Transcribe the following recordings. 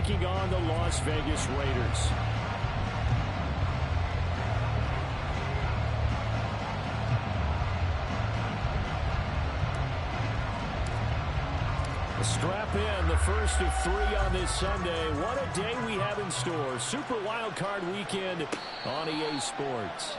taking on the Las Vegas Raiders. Strap in, the first of 3 on this Sunday. What a day we have in store. Super Wild Card Weekend on EA Sports.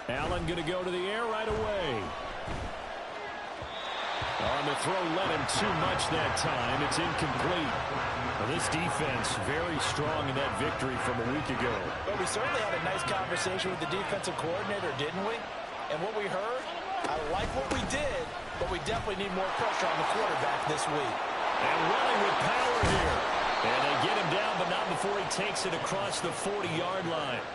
Allen going to go to the air right away. On the throw, let him too much that time. It's incomplete. Well, this defense very strong in that victory from a week ago. But we certainly had a nice conversation with the defensive coordinator, didn't we? And what we heard, I like what we did, but we definitely need more pressure on the quarterback this week. And running with power here. And they get him down, but not before he takes it across the 40-yard line.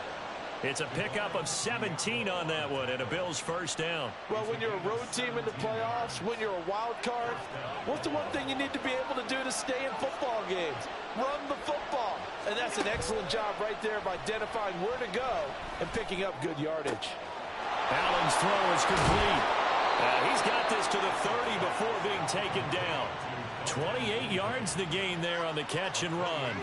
It's a pickup of 17 on that one, and a Bills first down. Well, when you're a road team in the playoffs, when you're a wild card, what's the one thing you need to be able to do to stay in football games? Run the football. And that's an excellent job right there of identifying where to go and picking up good yardage. Allen's throw is complete. He's got this to the 30 before being taken down. 28 yards the gain there on the catch and run.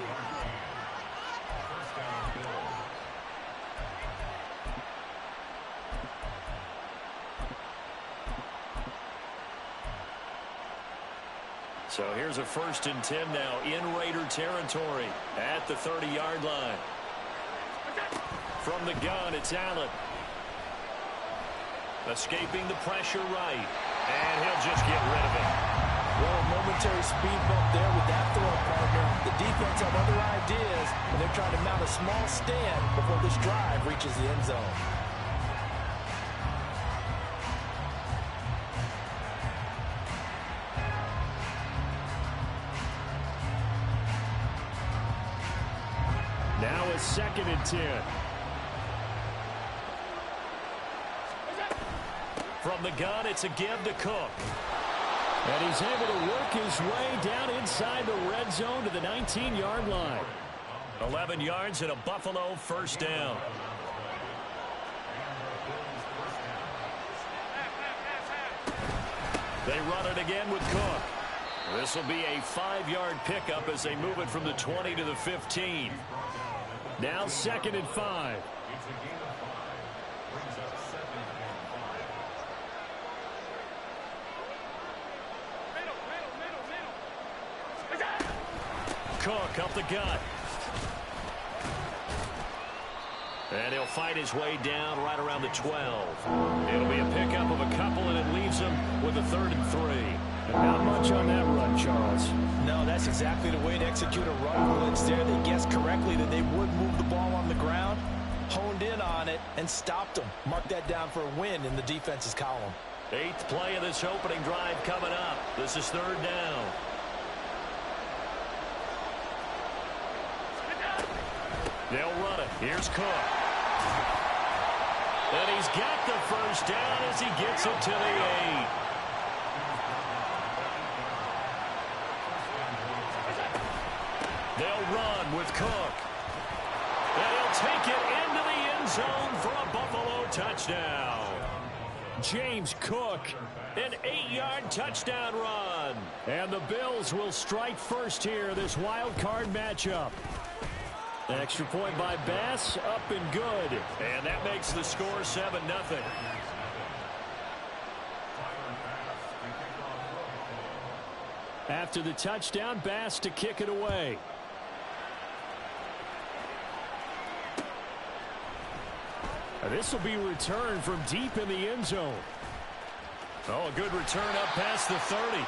So here's a 1st and 10 now in Raider territory at the 30-yard line. From the gun, it's Allen. Escaping the pressure right. And he'll just get rid of it. Well, a momentary speed bump there with that throw, partner. The defense have other ideas, and they're trying to mount a small stand before this drive reaches the end zone. Now a 2nd and 10. From the gun, it's a give to Cook. And he's able to work his way down inside the red zone to the 19-yard line. 11 yards and a Buffalo first down. They run it again with Cook. This will be a 5-yard pickup as they move it from the 20 to the 15. Now 2nd and 5. Cook up the gut. And he'll fight his way down right around the 12. It'll be a pickup of a couple, and it leaves him with a 3rd and 3. And not much on that run, Charles. No, that's exactly the way to execute a run blitz there. They guessed correctly that they would move the ball on the ground, honed in on it, and stopped them. Mark that down for a win in the defense's column. 8th play of this opening drive coming up. This is 3rd down. They'll run it. Here's Cook. And he's got the first down as he gets it to the 8. They'll run with Cook. And he'll take it into the end zone for a Buffalo touchdown. James Cook, an 8-yard touchdown run. And the Bills will strike first here, this wild card matchup. Extra point by Bass, up and good. And that makes the score 7-0. After the touchdown, Bass to kick it away. This will be returned from deep in the end zone. Oh, a good return up past the 30.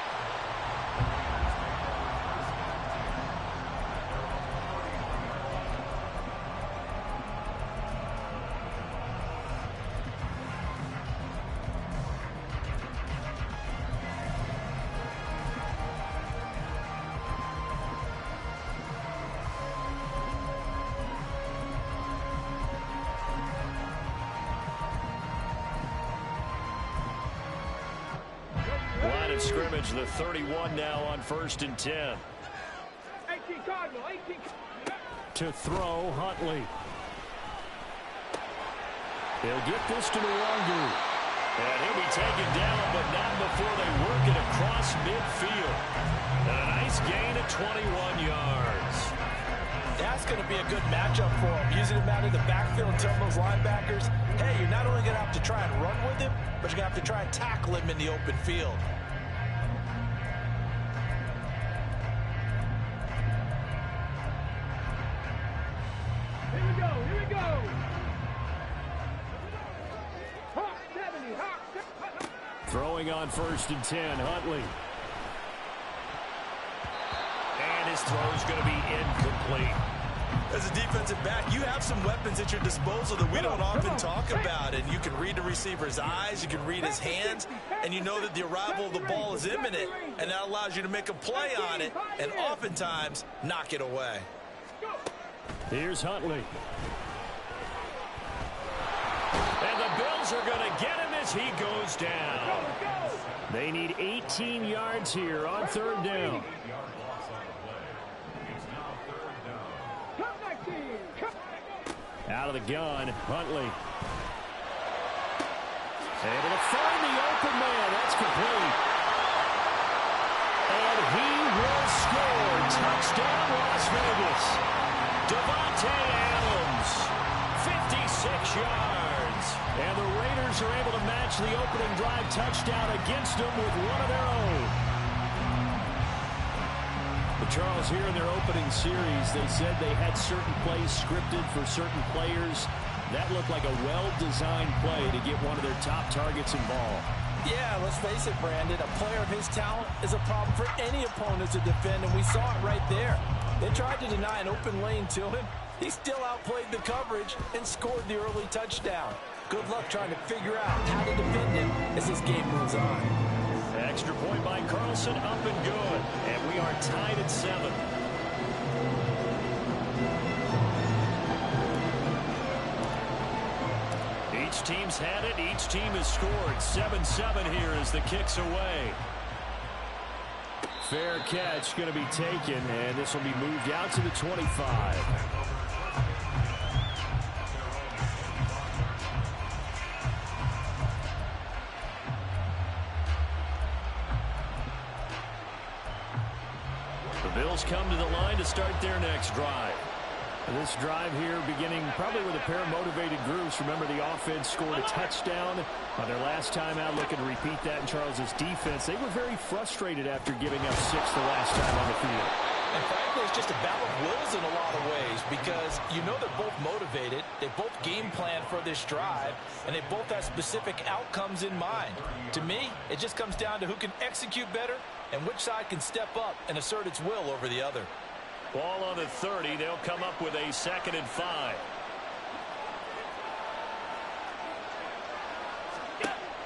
line of scrimmage, the 31 now on 1st and 10. 18 Cardinal, 18. To throw, Huntley. He'll get this to Nwangu. And he'll be taken down, but not before they work it across midfield. And a nice gain of 21 yards. That's going to be a good matchup for him. Using him out in the backfield and telling those linebackers, hey, you're not only going to have to try and run with him, but you're going to have to try and tackle him in the open field. Here we go, here we go. Hawk 70, Hawk 70. Throwing on 1st and 10, Huntley. And his throw's going to be incomplete. As a defensive back, you have some weapons at your disposal that we don't often talk about. And you can read the receiver's eyes, you can read his hands, and you know that the arrival of the ball is imminent. And that allows you to make a play on it and oftentimes knock it away. Here's Huntley. And the Bills are going to get him as he goes down. They need 18 yards here on 3rd down. Out of the gun, Huntley. Able to find the open man. That's complete. And he will score. Touchdown, Las Vegas. Davante Adams, 56 yards. And the Raiders are able to match the opening drive touchdown against them with one of their own. But Charles, here in their opening series, they said they had certain plays scripted for certain players. That looked like a well-designed play to get one of their top targets involved. Yeah, let's face it, Brandon. A player of his talent is a problem for any opponent to defend, and we saw it right there. They tried to deny an open lane to him. He still outplayed the coverage and scored the early touchdown. Good luck trying to figure out how to defend him as this game moves on. Extra point by Carlson, up and good. And we are tied at 7. Each team's had it. Each team has scored. 7-7 here as the kick's away. Fair catch going to be taken, and this will be moved out to the 25. Bills come to the line to start their next drive. This drive here beginning probably with a pair of motivated groups. Remember, the offense scored a touchdown on their last time out, looking to repeat that in Charles's defense. They were very frustrated after giving up 6 the last time on the field. And frankly, it's just a battle of wills in a lot of ways because you know they're both motivated, they both game plan for this drive, and they both have specific outcomes in mind. To me, it just comes down to who can execute better and which side can step up and assert its will over the other. Ball on the 30. They'll come up with a 2nd and 5.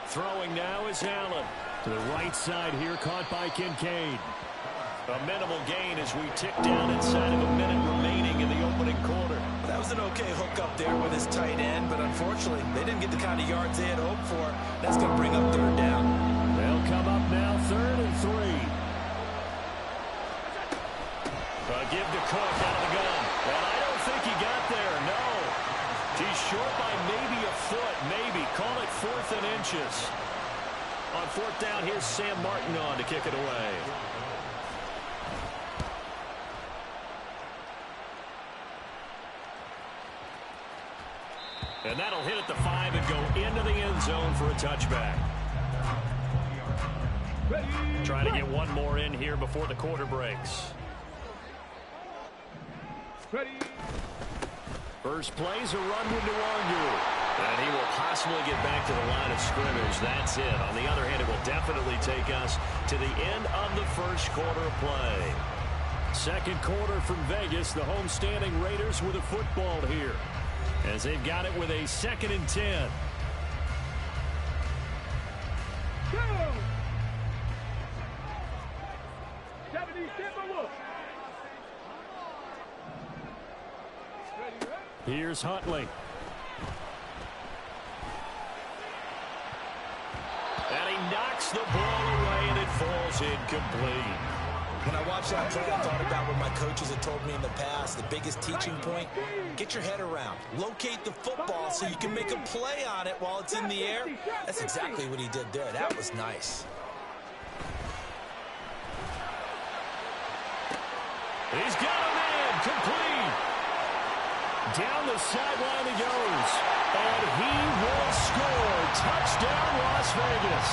Throwing now is Allen. To the right side here, caught by Kincaid. A minimal gain as we tick down inside of a minute remaining in the opening quarter. That was an okay hook up there with his tight end, but unfortunately, they didn't get the kind of yards they had hoped for. That's going to bring up 3rd down. They'll come up now 3rd and 3. Give to Cook out of the gun. And I don't think he got there, no. He's short by maybe a foot, maybe. Call it 4th and inches. On 4th down, here's Sam Martin on to kick it away. And that'll hit at the 5 and go into the end zone for a touchback. Trying to get one more in here before the quarter breaks. Ready. First play's a run with Nwangu. And he will possibly get back to the line of scrimmage. That's it. On the other hand, it will definitely take us to the end of the first quarter of play. Second quarter from Vegas. The home-standing Raiders with a football here, as they've got it with a 2nd and 10. Go. 77 look. Here's Huntley. And he knocks the ball away, and it falls incomplete. When I watched that play, I thought about what my coaches had told me in the past. The biggest teaching point, get your head around. Locate the football so you can make a play on it while it's in the air. That's exactly what he did there. That was nice. He's got a man, complete. Down the sideline he goes. And he will score. Touchdown, Las Vegas.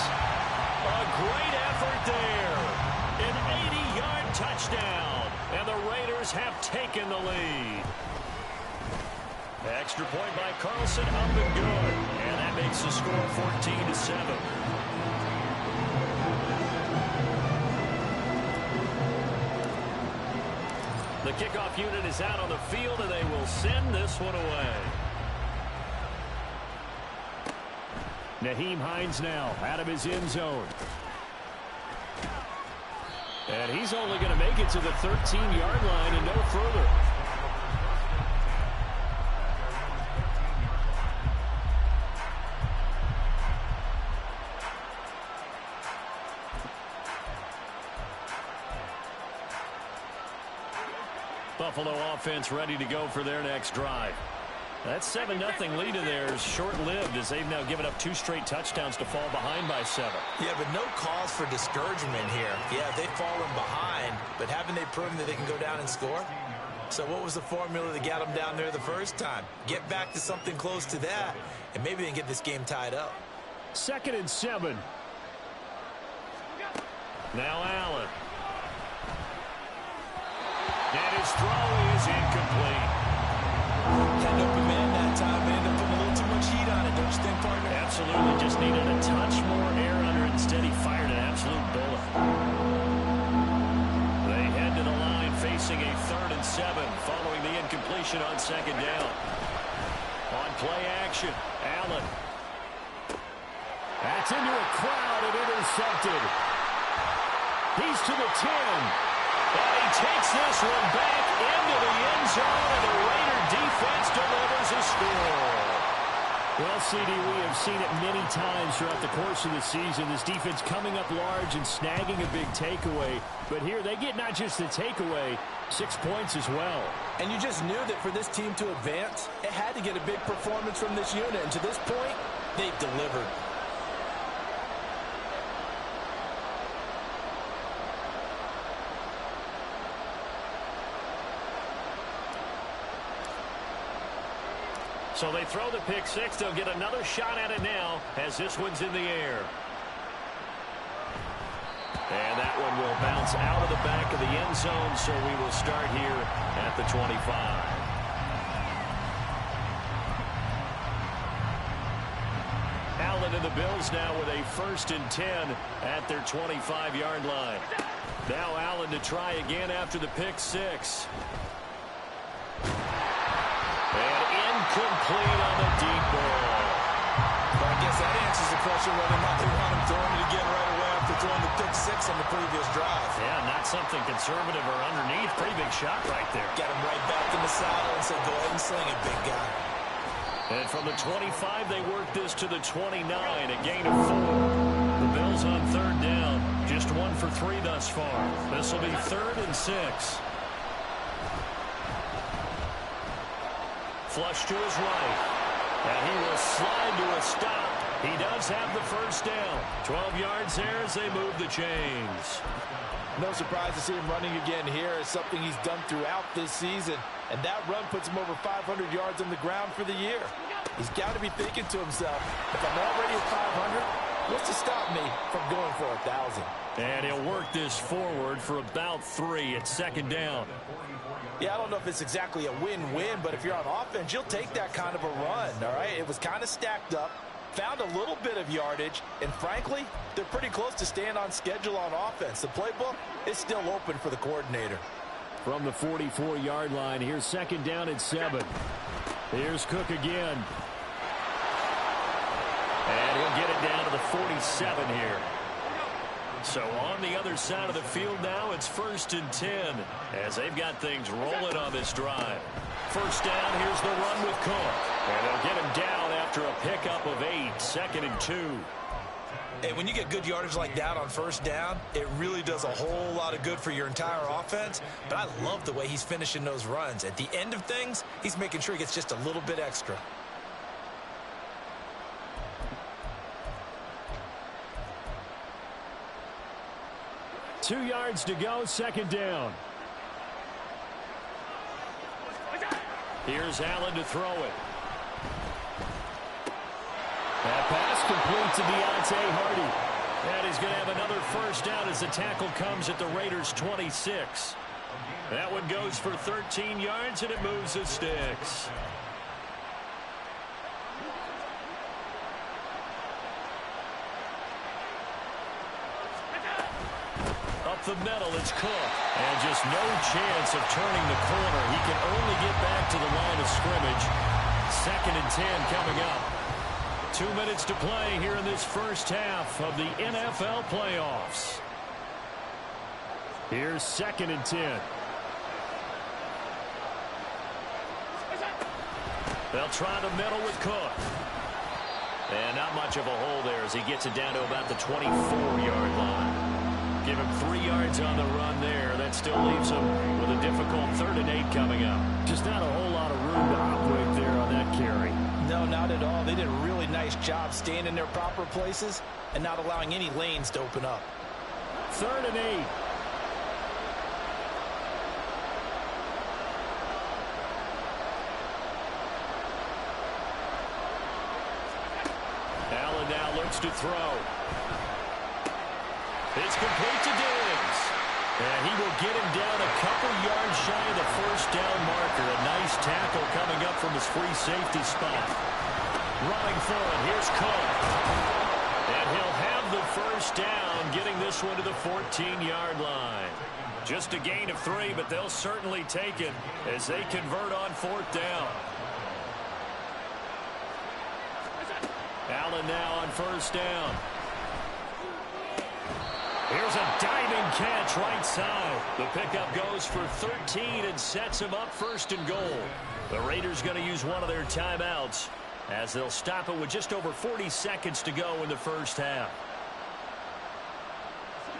A great effort there. An 80-yard touchdown. And the Raiders have taken the lead. Extra point by Carlson, up and good. And that makes the score 14-7. The kickoff unit is out on the field, and they will send this one away. Nyheim Hines now out of his end zone. And he's only going to make it to the 13-yard line and no further. Buffalo offense ready to go for their next drive. That 7-0 lead of theirs short-lived as they've now given up 2 straight touchdowns to fall behind by 7. Yeah, but no cause for discouragement here. Yeah, they've fallen behind, but haven't they proven that they can go down and score? So what was the formula that got them down there the first time? Get back to something close to that, and maybe they can get this game tied up. 2nd and 7. Now Allen. And his throw is incomplete. Had an open man that time, but ended up putting a little too much heat on it, don't you think, partner? Absolutely, just needed a touch more air under it. Instead, he fired an absolute bullet. They head to the line facing a 3rd and 7 following the incompletion on 2nd down. On play action, Allen. That's into a crowd and intercepted. He's to the 10. And he takes this one back into the end zone, and the Raider defense delivers a score. Well, CD, we have seen it many times throughout the course of the season. This defense coming up large and snagging a big takeaway. But here they get not just the takeaway, 6 points as well. And you just knew that for this team to advance, it had to get a big performance from this unit. And to this point, they've delivered. So they throw the pick 6. They'll get another shot at it now as this one's in the air. And that one will bounce out of the back of the end zone, so we will start here at the 25. Allen and the Bills now with a 1st and 10 at their 25-yard line. Now Allen to try again after the pick 6. Complete on the deep ball. But I guess that answers the question whether or not they want him throwing it again right away after throwing the pick 6 on the previous drive. Yeah, not something conservative or underneath. Pretty big shot right there. Get him right back in the saddle and say, go ahead and sling it, big guy. And from the 25, they work this to the 29, a gain of 4. The Bills on 3rd down, just 1 for 3 thus far. This will be 3rd and 6. Flush to his right. And he will slide to a stop. He does have the 1st down. 12 yards there as they move the chains. No surprise to see him running again here. It's something he's done throughout this season. And that run puts him over 500 yards on the ground for the year. He's got to be thinking to himself, if I'm already at 500, what's to stop me from going for 1,000? And he'll work this forward for about 3 at 2nd down. Yeah, I don't know if it's exactly a win-win, but if you're on offense, you'll take that kind of a run, all right? It was kind of stacked up, found a little bit of yardage, and frankly, they're pretty close to staying on schedule on offense. The playbook is still open for the coordinator. From the 44-yard line, here's 2nd down at 7. Here's Cook again. And he'll get it down to the 47 here. So on the other side of the field now, it's 1st and 10 as they've got things rolling on this drive. 1st down, here's the run with Cook. And they'll get him down after a pickup of 8, 2nd and 2. And when you get good yardage like that on first down, it really does a whole lot of good for your entire offense. But I love the way he's finishing those runs. At the end of things, he's making sure he gets just a little bit extra. Two yards to go, second down. Here's Allen to throw it. That pass complete to Deontay Hardy. And he's going to have another first down as the tackle comes at the Raiders' 26. That one goes for 13 yards, and it moves the sticks. Up the middle, it's Cook. And just no chance of turning the corner. He can only get back to the line of scrimmage. 2nd and 10 coming up. 2 minutes to play here in this first half of the NFL playoffs. Here's 2nd and 10. They'll try the middle with Cook. And not much of a hole there as he gets it down to about the 24-yard line. Give him 3 yards on the run there. That still leaves him with a difficult 3rd and 8 coming up. Just not a whole lot of room to operate there on that carry. No, not at all. They did a really nice job staying in their proper places and not allowing any lanes to open up. 3rd and 8. Allen now looks to throw. It's complete to Diggs. And he will get him down a couple yards shy of the first down marker. A nice tackle coming up from his free safety spot. Running for it. Here's Cook. And he'll have the first down, getting this one to the 14-yard line. Just a gain of 3, but they'll certainly take it as they convert on 4th down. Allen now on first down. Here's a diving catch right side. The pickup goes for 13 and sets him up 1st and goal. The Raiders going to use one of their timeouts as they'll stop it with just over 40 seconds to go in the first half.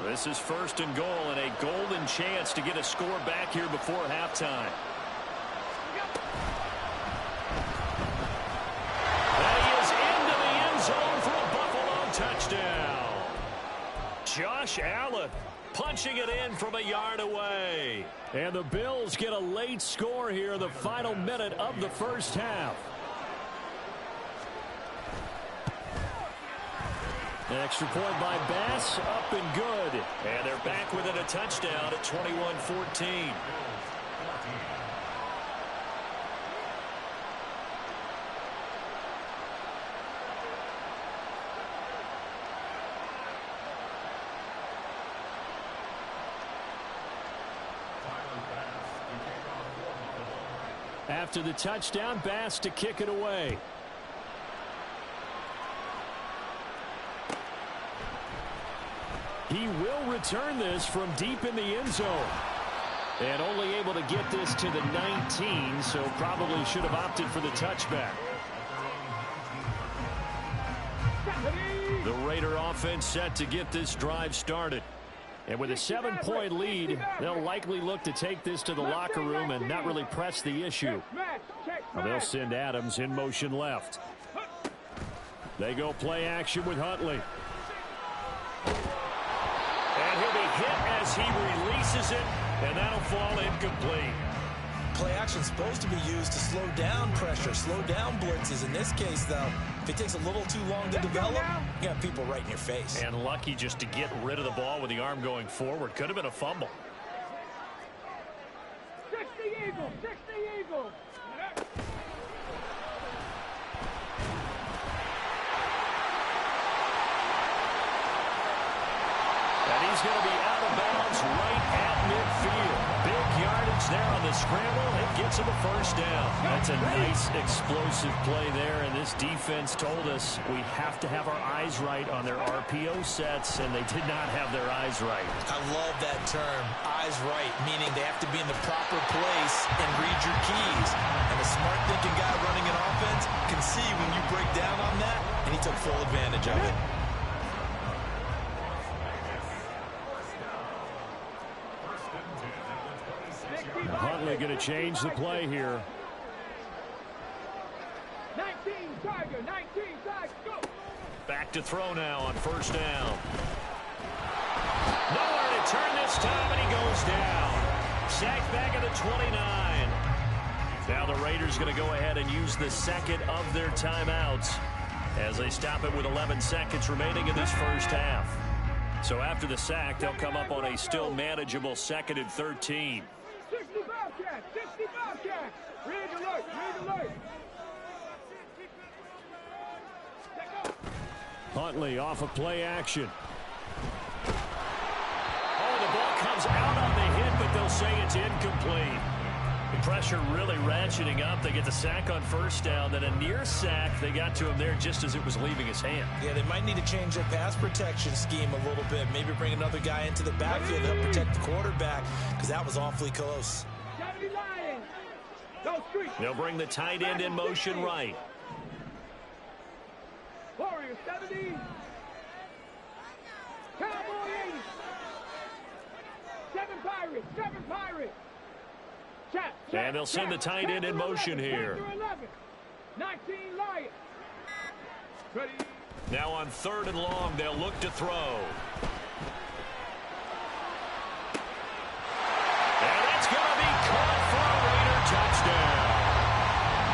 This is 1st and goal and a golden chance to get a score back here before halftime. And he is into the end zone for a Buffalo touchdown. Josh Allen punching it in from a yard away. And the Bills get a late score here in the final minute of the first half. An extra point by Bass, up and good. And they're back within a touchdown at 21-14. After the touchdown, Bass to kick it away. He will return this from deep in the end zone. And only able to get this to the 19, so probably should have opted for the touchback. The Raider offense set to get this drive started. And with a 7-point lead, they'll likely look to take this to the locker room and not really press the issue. Now they'll send Adams in motion left. They go play action with Huntley. And he'll be hit as he releases it, and that'll fall incomplete. Play action's supposed to be used to slow down pressure, slow down blitzes. In this case, though, if it takes a little too long to develop, you got people right in your face. And lucky just to get rid of the ball with the arm going forward. Could have been a fumble. 60 Eagles, 60 Eagles. And he's going to be out of bounds right at midfield. Big yardage there on the scramble. It gets him a first down. That's a nice explosive play there, and this defense told us we have to have our eyes right on their RPO sets, and they did not have their eyes right. I love that term, eyes right, meaning they have to be in the proper place and read your keys. And a smart thinking guy running an offense can see when you break down on that, and he took full advantage of it. Huntley going to change the play here. 19 Tiger, 19 Tiger, go! Back to throw now on first down. Nowhere to turn this time, and he goes down. Sacked back at the 29. Now the Raiders going to go ahead and use the second of their timeouts as they stop it with 11 seconds remaining in this first half. So after the sack, they'll come up on a still manageable 2nd and 13. 60 Bobcats, 60 Bobcats. Red alert, red alert. Huntley off of play action. Oh, the ball comes out on the hit, but they'll say it's incomplete. The pressure really ratcheting up. They get the sack on first down, then a near sack. They got to him there just as it was leaving his hand. Yeah, they might need to change their pass protection scheme a little bit. Maybe bring another guy into the backfield to help protect the quarterback, because that was awfully close. 70 Lions. No street. They'll bring the tight end in motion right. Warriors 70. Cowboy 80. 7 Pirates, 7 Pirates. And they'll send the tight end in motion here. 19 Lions. Ready. Now on 3rd and long, they'll look to throw. And that's going to be caught for a Raider touchdown.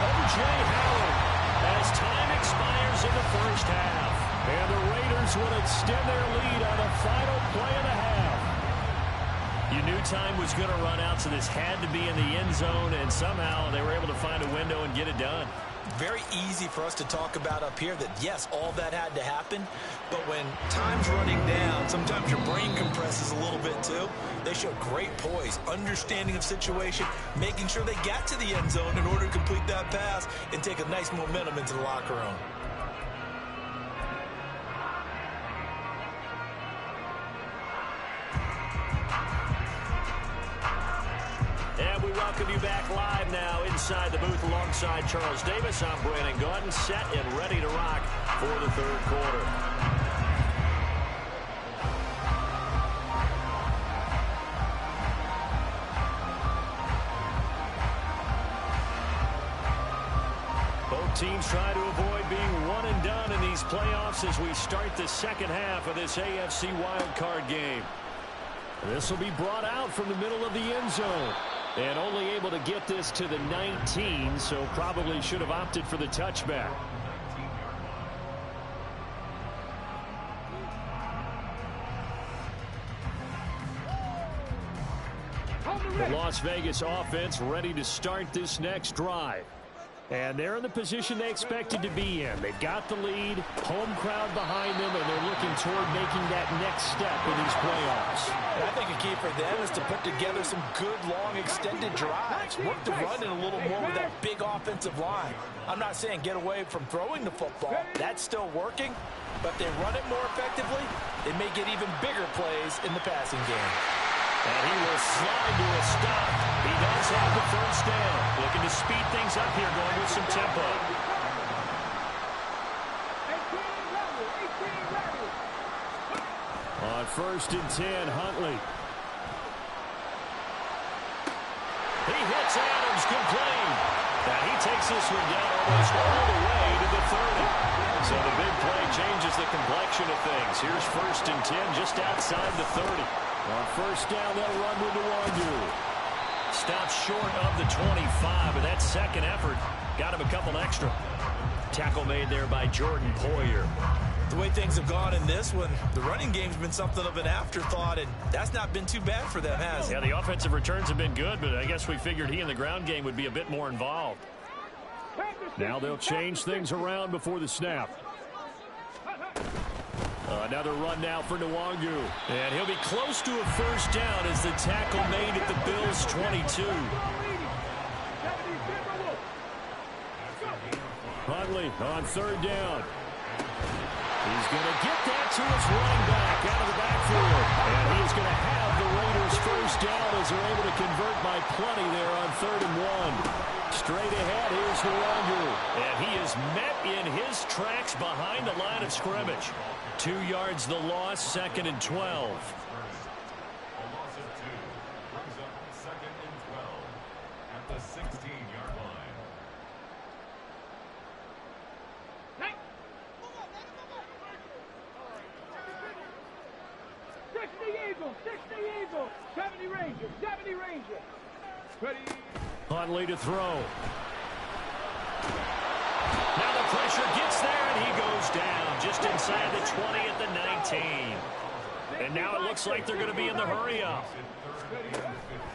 O.J. Howard as time expires in the first half. And the Raiders will extend their lead on the final play of the half. You knew time was going to run out, so this had to be in the end zone, and somehow they were able to find a window and get it done. Very easy for us to talk about up here that, yes, all that had to happen, but when time's running down, sometimes your brain compresses a little bit too. They showed great poise, understanding of situation, making sure they got to the end zone in order to complete that pass and take a nice momentum into the locker room. And we welcome you back live now inside the booth alongside Charles Davis. I'm Brandon Gaudin, set and ready to rock for the 3rd quarter. Both teams try to avoid being one and done in these playoffs as we start the second half of this AFC wildcard game. This will be brought out from the middle of the end zone. And only able to get this to the 19, so probably should have opted for the touchback. The Las Vegas offense ready to start this next drive. And they're in the position they expected to be in. They've got the lead, home crowd behind them, and they're looking toward making that next step in these playoffs. And I think a key for them is to put together some good, long, extended drives. Work the run in a little more with that big offensive line. I'm not saying get away from throwing the football. That's still working. But if they run it more effectively, they may get even bigger plays in the passing game. And he will slide to a stop. He does have the first down. Looking to speed things up here, going with some tempo. 18 On 1st and 10, Huntley. He hits Adams, complete. Now he takes this one down almost all the way to the 30. So the big play changes the complexion of things. Here's 1st and 10 just outside the 30. On 1st down, they'll run with Nwangu. Stops short of the 25, but that second effort got him a couple extra. Tackle made there by Jordan Poyer. The way things have gone in this one, the running game's been something of an afterthought, and that's not been too bad for them, has it? Yeah, the offensive returns have been good, but I guess we figured he in the ground game would be a bit more involved. Now they'll change things around before the snap. Another run now for Nwangu. And he'll be close to a first down as the tackle made at the Bills' 22. Huntley on 3rd down. He's going to get that to his running back out of the backfield. And he's going to have the Raiders' first down as they're able to convert by plenty there on 3rd and 1. Straight ahead, here's Nwangu. And he is met in his tracks behind the line of scrimmage. 2 yards the loss, 2nd and 12. Eagles, 60 Eagles, 70 Rangers, 70 Rangers. Ready. Huntley to throw. Now the pressure gets there, and he goes down just inside the 20 at the 19. And now it looks like they're going to be in the hurry-up.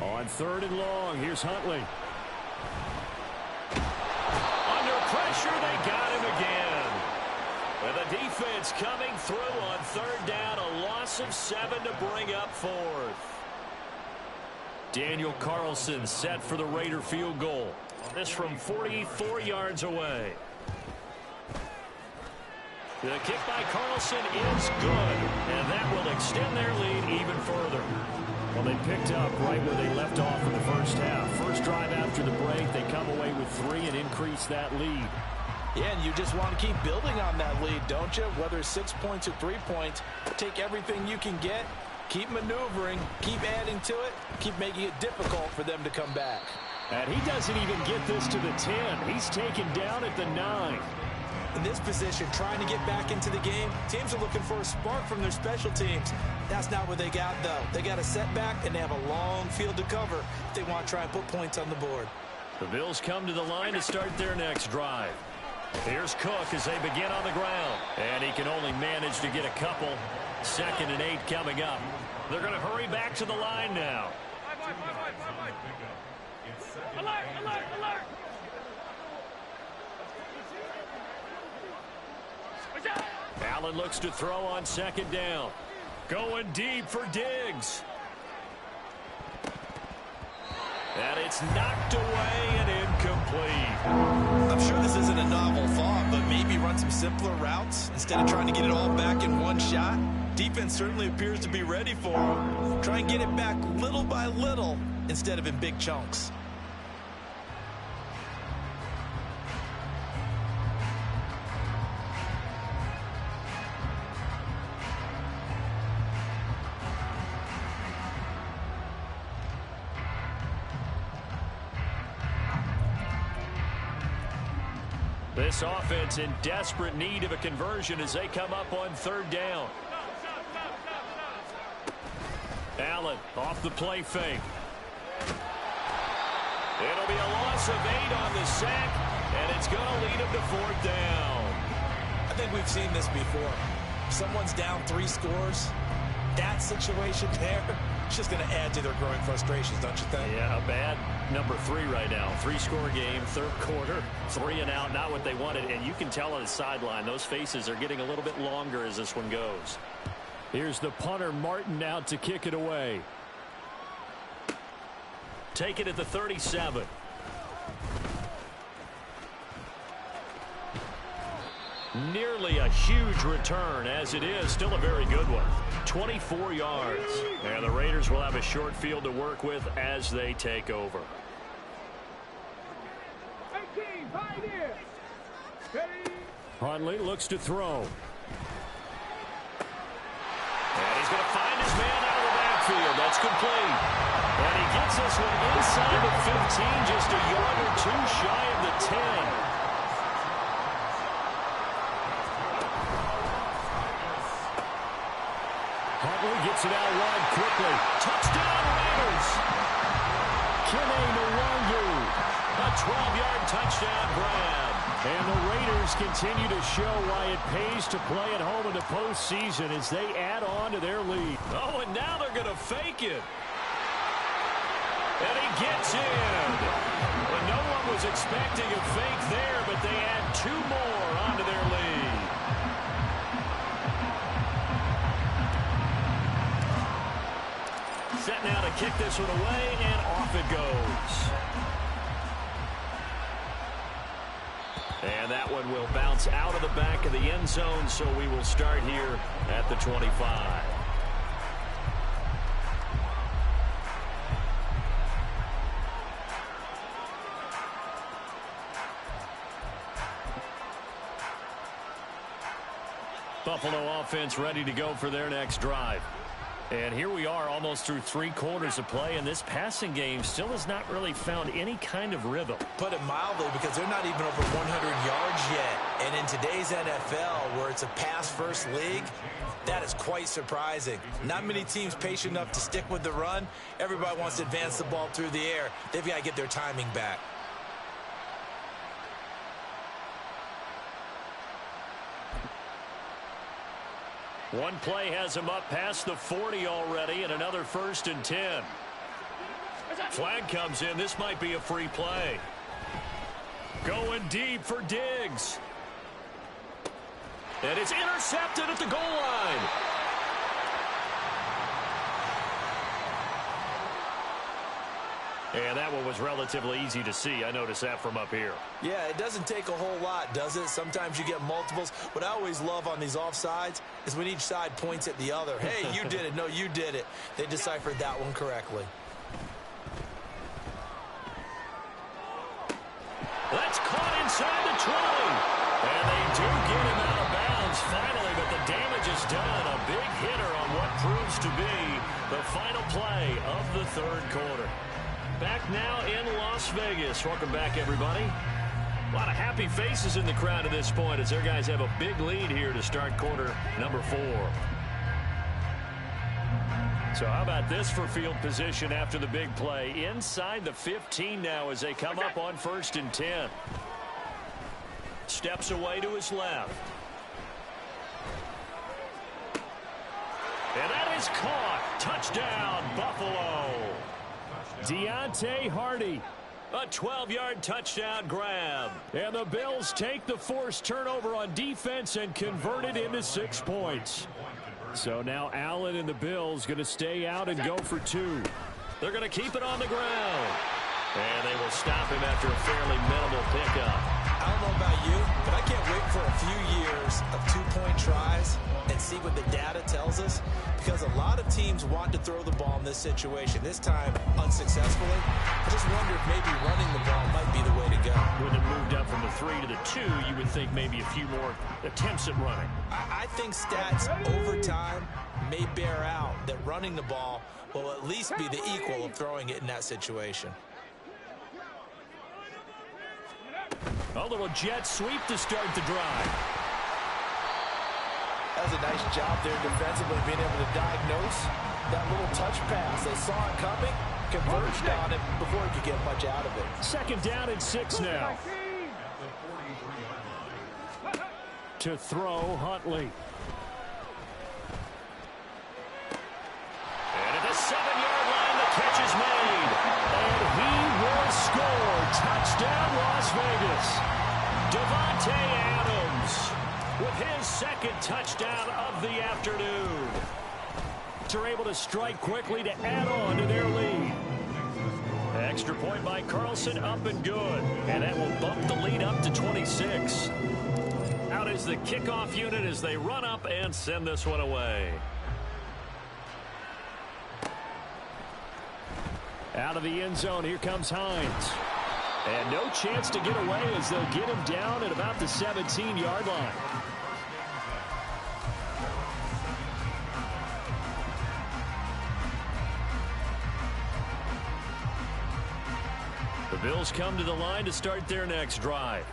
On 3rd and long, here's Huntley. Under pressure, they got him again. And the defense coming through on 3rd down, a loss of 7 to bring up 4th. Daniel Carlson set for the Raider field goal. This from 44 yards away. The kick by Carlson is good, and that will extend their lead even further. Well, they picked up right where they left off in the first half. First drive after the break, they come away with 3 and increase that lead. Yeah, and you just want to keep building on that lead, don't you? Whether it's 6 points or 3 points, take everything you can get, keep maneuvering, keep adding to it, keep making it difficult for them to come back. And he doesn't even get this to the 10. He's taken down at the 9. In this position, trying to get back into the game, teams are looking for a spark from their special teams. That's not what they got, though. They got a setback, and they have a long field to cover if they want to try and put points on the board. The Bills come to the line to start their next drive. Here's Cook as they begin on the ground. And he can only manage to get a couple. 2nd and 8 coming up. They're going to hurry back to the line now. Alert, alert, alert. Allen looks to throw on 2nd down. Going deep for Diggs. And it's knocked away and incomplete. I'm sure this isn't a novel thought, but maybe run some simpler routes instead of trying to get it all back in one shot. Defense certainly appears to be ready for him. Try and get it back little by little instead of in big chunks. This offense in desperate need of a conversion as they come up on 3rd down. Allen off the play fake. It'll be a loss of 8 on the sack, and it's going to lead him to 4th down. I think we've seen this before. Someone's down 3 scores. That situation there, it's just going to add to their growing frustrations, don't you think? Yeah, a bad number 3 right now. 3-score game, 3rd quarter, 3 and out, not what they wanted. And you can tell on the sideline, those faces are getting a little bit longer as this one goes. Here's the punter, Martin, out to kick it away. Take it at the 37. Nearly a huge return, as it is still a very good one. 24 yards. And the Raiders will have a short field to work with as they take over. 18, right here. Ready. Huntley looks to throw. And he's going to find his man out of the backfield. That's complete. And he gets this one inside the 15, just a yard or 2 shy of the 10. Huntley gets it out wide quickly. Touchdown, Raiders! Kene Nwangwu. A 12-yard touchdown grab. And the Raiders continue to show why it pays to play at home in the postseason as they add on to their lead. Oh, and now they're going to fake it. And he gets in. And no one was expecting a fake there, but they add 2 more onto their lead. Set now to kick this one away, and off it goes. And that one will bounce out of the back of the end zone, so we will start here at the 25. Buffalo offense ready to go for their next drive. And here we are almost through 3 quarters of play, and this passing game still has not really found any kind of rhythm. Put it mildly, because they're not even over 100 yards yet. And in today's NFL, where it's a pass-first league, that is quite surprising. Not many teams patient enough to stick with the run. Everybody wants to advance the ball through the air. They've got to get their timing back. One play has him up past the 40 already, and another 1st and 10. Flag comes in. This might be a free play. Going deep for Diggs. And it's intercepted at the goal line. And that one was relatively easy to see. I noticed that from up here. Yeah, it doesn't take a whole lot, does it? Sometimes you get multiples. What I always love on these offsides is when each side points at the other. Hey, you did it. No, you did it. They deciphered that one correctly. That's caught inside the 20. And they do get him out of bounds finally, but the damage is done. A big hitter on what proves to be the final play of the 3rd quarter. Back now in Las Vegas. Welcome back, everybody. A lot of happy faces in the crowd at this point as their guys have a big lead here to start quarter number 4. So how about this for field position after the big play? Inside the 15 now as they come up on 1st and 10. Steps away to his left. And that is caught. Touchdown, Buffalo. Deontay Hardy. A 12-yard touchdown grab. And the Bills take the forced turnover on defense and convert it into 6 points. So now Allen and the Bills going to stay out and go for 2. They're going to keep it on the ground. And they will stop him after a fairly minimal pickup. I don't know about you, but I can't wait for a few years of 2-point tries and see what the data tells us, because a lot of teams want to throw the ball in this situation, this time unsuccessfully. I just wonder if maybe running the ball might be the way to go. When it moved up from the 3 to the 2, you would think maybe a few more attempts at running. I think stats over time may bear out that running the ball will at least be the equal of throwing it in that situation. A little jet sweep to start the drive. That was a nice job there defensively, being able to diagnose that little touch pass. They saw it coming, converged on it before he could get much out of it. 2nd down and 6 now. To throw, Huntley. And at the 7-yard line, the catch is made. And he will score. Touchdown, Las Vegas. Davante Adams with his 2nd touchdown of the afternoon. They're able to strike quickly to add on to their lead. Extra point by Carlson, up and good. And that will bump the lead up to 26. Out is the kickoff unit as they run up and send this one away. Out of the end zone, here comes Hines. And no chance to get away as they'll get him down at about the 17-yard line. The Bills come to the line to start their next drive.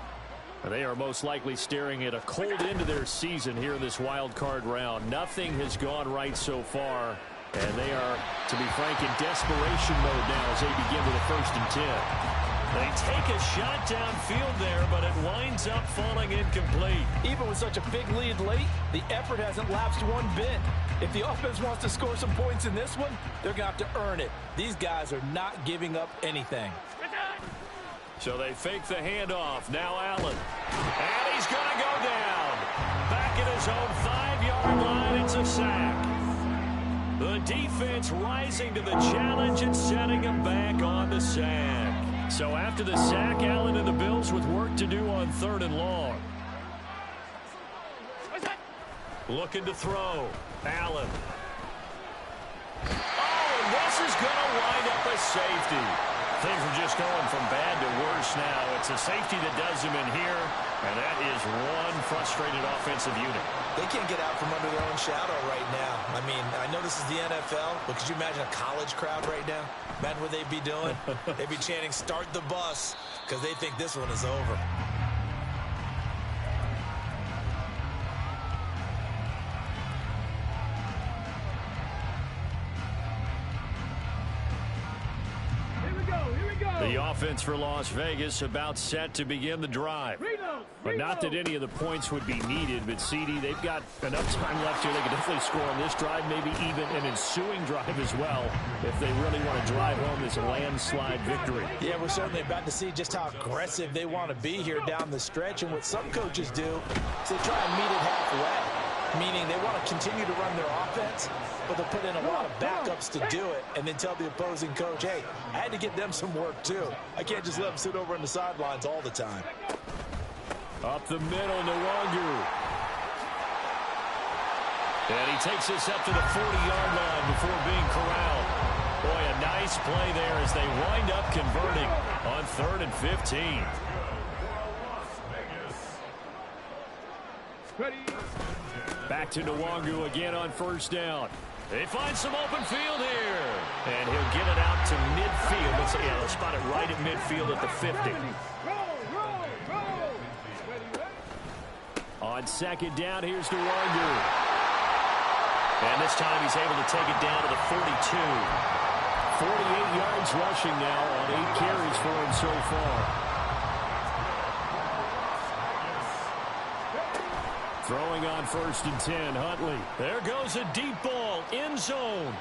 They are most likely staring at a cold end to their season here in this wild card round. Nothing has gone right so far, and they are, to be frank, in desperation mode now as they begin with a 1st and 10. They take a shot downfield there, but it winds up falling incomplete. Even with such a big lead late, the effort hasn't lapsed one bit. If the offense wants to score some points in this one, they're going to have to earn it. These guys are not giving up anything. So they fake the handoff. Now Allen. And he's going to go down. Back at his own 5-yard line. It's a sack. The defense rising to the challenge and setting him back on the sack. So after the sack, Allen and the Bills with work to do on 3rd and long. Looking to throw. Allen. Oh, and this is going to wind up a safety. Things are just going from bad to worse now. It's a safety that does him in here, and that is one frustrated offensive unit. They can't get out from under their own shadow right now. I mean, I know this is the NFL, but could you imagine a college crowd right now? Imagine what they'd be doing. They'd be chanting, "Start the bus," because they think this one is over. The offense for Las Vegas about set to begin the drive. But not that any of the points would be needed, but CD, they've got enough time left here. They can definitely score on this drive, maybe even an ensuing drive as well, if they really want to drive home this landslide victory. Yeah, we're certainly about to see just how aggressive they want to be here down the stretch. And what some coaches do is they try and meet it halfway, meaning they want to continue to run their offense, but they'll put in a lot of backups to do it and then tell the opposing coach, hey, I had to get them some work too. I can't just let them sit over on the sidelines all the time. Up the middle, Nwangu. And he takes this up to the 40-yard line before being corralled. Boy, a nice play there as they wind up converting on 3rd and 15. Back to Nwangu again on 1st down. They find some open field here. And he'll get it out to midfield. Let's spot it right at midfield at the 50. On 2nd down, here's Nwangu. And this time he's able to take it down to the 42. 48 yards rushing now on 8 carries for him so far. Throwing on 1st and 10, Huntley. There goes a deep ball, end zone.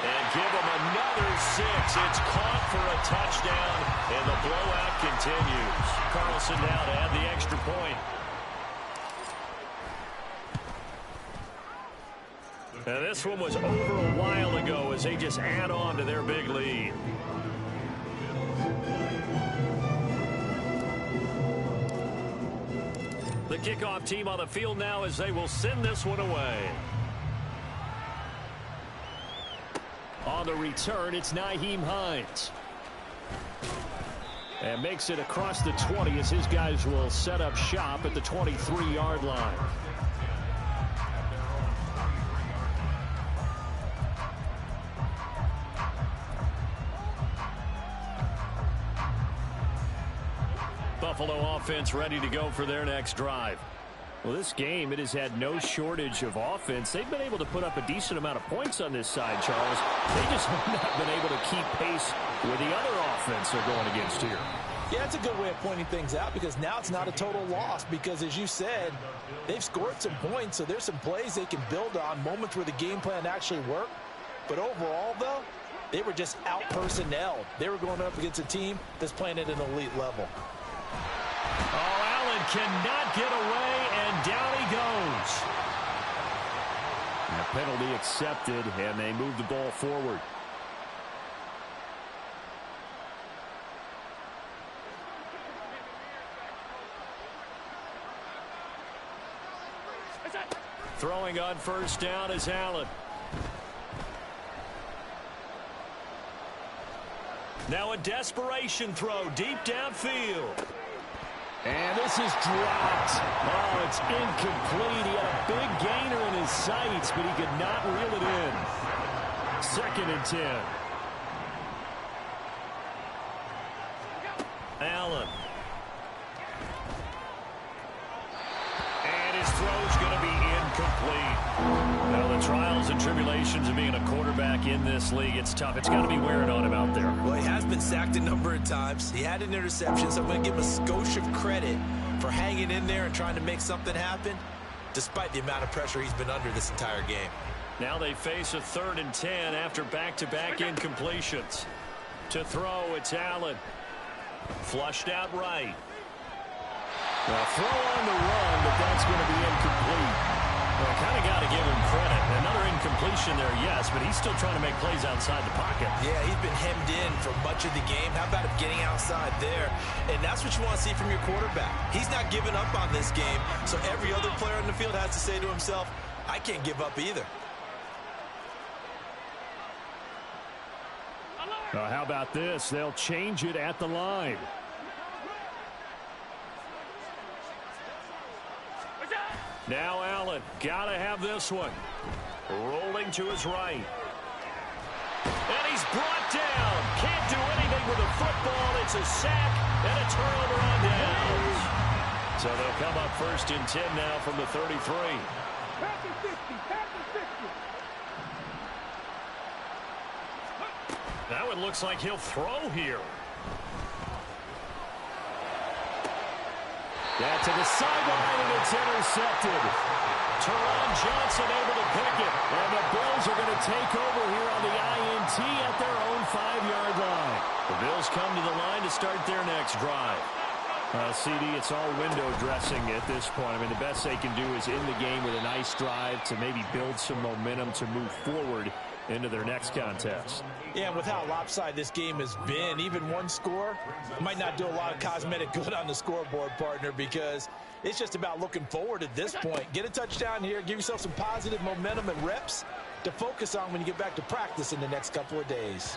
And give him another 6. It's caught for a touchdown, and the blowout continues. Carlson now to add the extra point. And this one was over a while ago as they just add on to their big lead. The kickoff team on the field now as they will send this one away. On the return, it's Nyheim Hines. And makes it across the 20 as his guys will set up shop at the 23-yard line. Buffalo offense ready to go for their next drive. Well, this game, it has had no shortage of offense. They've been able to put up a decent amount of points on this side, Charles. They just have not been able to keep pace with the other offense they're going against here. Yeah, it's a good way of pointing things out because now it's not a total loss because, as you said, they've scored some points, so there's some plays they can build on, moments where the game plan actually worked. But overall, though, they were just out-personnelled. They were going up against a team that's playing at an elite level. Oh, Allen cannot get away, and down he goes. And a penalty accepted, and they move the ball forward. Throwing on 1st down is Allen. Now a desperation throw deep downfield. And this is dropped. Oh, it's incomplete. He had a big gainer in his sights, but he could not reel it in. 2nd and 10. Allen. And his throw's going to be incomplete. Now, the trials and tribulations of being a quarterback in this league, it's tough. It's got to be wearing on him out there. Well, he has been sacked a number of times. He had an interception, so I'm going to give him a skosh of credit for hanging in there and trying to make something happen, despite the amount of pressure he's been under this entire game. Now they face a 3rd and 10 after back-to-back incompletions. To throw, it's Allen. Flushed out right. Well, throw on the run, but that's going to be incomplete. Well, kind of got to give him credit. Another incompletion there, yes, but he's still trying to make plays outside the pocket. Yeah, he's been hemmed in for much of the game. How about him getting outside there? And that's what you want to see from your quarterback. He's not giving up on this game, so every other player on the field has to say to himself, I can't give up either. How about this? They'll change it at the line. Now Allen, gotta have this one. Rolling to his right. And he's brought down. Can't do anything with the football. It's a sack and a turnover on downs. So they'll come up 1st and 10 now from the 33. That one looks like he'll throw here. Yeah, to the sideline, and it's intercepted. Teron Johnson able to pick it. And the Bills are going to take over here on the INT at their own 5-yard line. The Bills come to the line to start their next drive. CD, it's all window dressing at this point. I mean, the best they can do is in the game with a nice drive to maybe build some momentum to move forward into their next contest. Yeah, and with how lopsided this game has been, even one score might not do a lot of cosmetic good on the scoreboard, partner, because it's just about looking forward at this point. Get a touchdown here, give yourself some positive momentum and reps to focus on when you get back to practice in the next couple of days.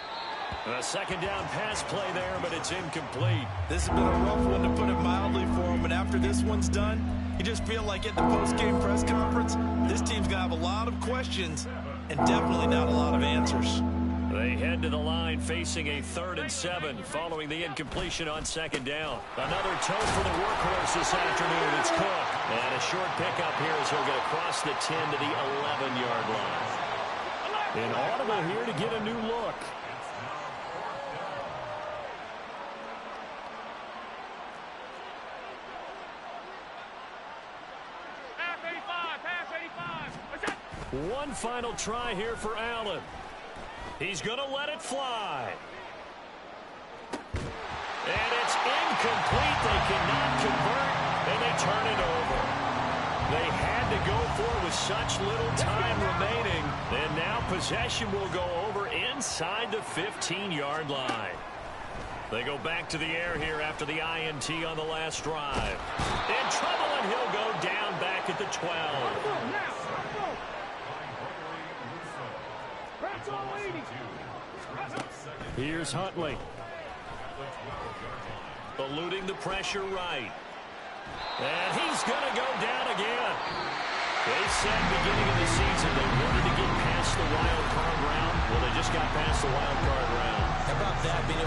A second down pass play there, but it's incomplete. This has been a rough one, to put it mildly, for him. And after this one's done, you just feel like at the post-game press conference, this team's going to have a lot of questions and definitely not a lot of answers. They head to the line facing a 3rd and 7 following the incompletion on second down. Another toe for the workhorse this afternoon. It's Cook. And a short pickup here as he'll get across the 10 to the 11-yard line. Inaudible here to get a new look. One final try here for Allen. He's going to let it fly. And it's incomplete. They cannot convert, and they turn it over. They had to go for it with such little time remaining. And now possession will go over inside the 15-yard line. They go back to the air here after the INT on the last drive. In trouble, and he'll go down back at the 12. Here's Huntley. Eluding the pressure right. And he's going to go down again. They said beginning of the season they wanted to get past the wild card round. Well, they just got past the wild card round. How about that being able